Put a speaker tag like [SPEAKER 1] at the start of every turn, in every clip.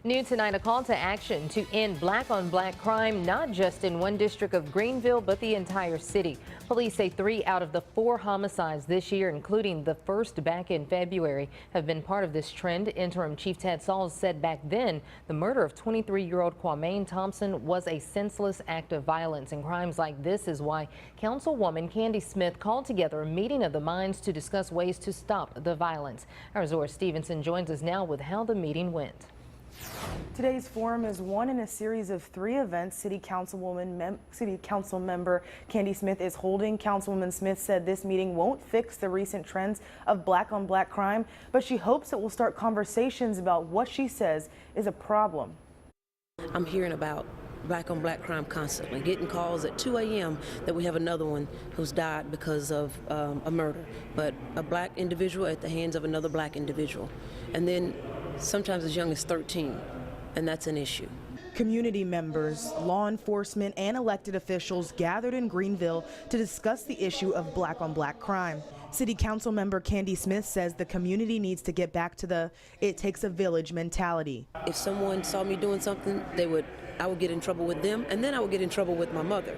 [SPEAKER 1] New tonight, a call to action to end black-on-black crime, not just in one district of Greenville, but the entire city. Police say 3 out of the 4 homicides this year, including the first back in February, have been part of this trend. Interim Chief Ted Sauls said back then the murder of 23-year-old Kwame Thompson was a senseless act of violence, and crimes like this is why Councilwoman Candy Smith called together a meeting of the minds to discuss ways to stop the violence. Our Zora Stevenson joins us now with how the meeting went.
[SPEAKER 2] Today's forum is one in a series of 3 events City Council member Candy Smith is holding. Councilwoman Smith said this meeting won't fix the recent trends of black-on-black crime, but she hopes it will start conversations about what she says is a problem.
[SPEAKER 3] I'm hearing about black-on-black crime constantly, getting calls at 2 a.m. that we have another one who's died because of a murder, but a black individual at the hands of another black individual, and then sometimes as young as 13, and that's an issue.
[SPEAKER 2] Community members, law enforcement, and elected officials gathered in Greenville to discuss the issue of black-on-black crime. City Council member Candy Smith says the community needs to get back to the "it takes a village" mentality.
[SPEAKER 3] If someone saw me doing something, I would get in trouble with them, and then I would get in trouble with my mother.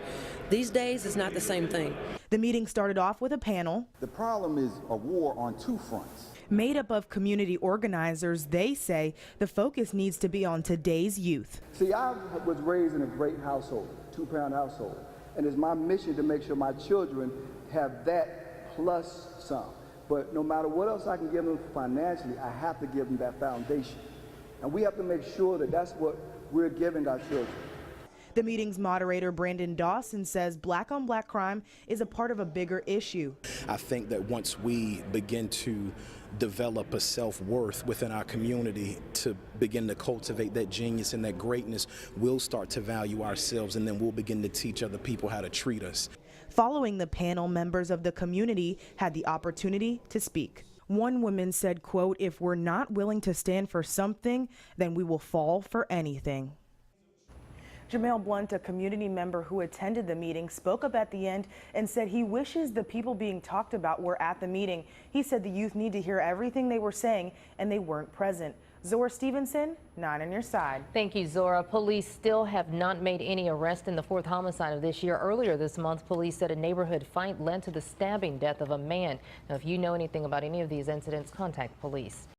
[SPEAKER 3] These days, it's not the same thing.
[SPEAKER 2] The meeting started off with a panel.
[SPEAKER 4] The problem is a war on 2 fronts.
[SPEAKER 2] Made up of community organizers, they say the focus needs to be on today's youth.
[SPEAKER 4] See, I was raised in a great household, 2-parent household, and it's my mission to make sure my children have that plus some. But no matter what else I can give them financially, I have to give them that foundation. And we have to make sure that that's what we're giving our children.
[SPEAKER 2] The meeting's moderator, Brandon Dawson, says black-on-black crime is a part of a bigger issue.
[SPEAKER 5] I think that once we begin to develop a self-worth within our community, to begin to cultivate that genius and that greatness, we'll start to value ourselves, and then we'll begin to teach other people how to treat us.
[SPEAKER 2] Following the panel, members of the community had the opportunity to speak. One woman said, quote, "If we're not willing to stand for something, then we will fall for anything." Jamel Blunt, a community member who attended the meeting, spoke up at the end and said he wishes the people being talked about were at the meeting. He said the youth need to hear everything they were saying and they weren't present. Zora Stevenson, 9 on your side.
[SPEAKER 1] Thank you, Zora. Police still have not made any arrest in the 4th homicide of this year. Earlier this month, police said a neighborhood fight led to the stabbing death of a man. Now, if you know anything about any of these incidents, contact police.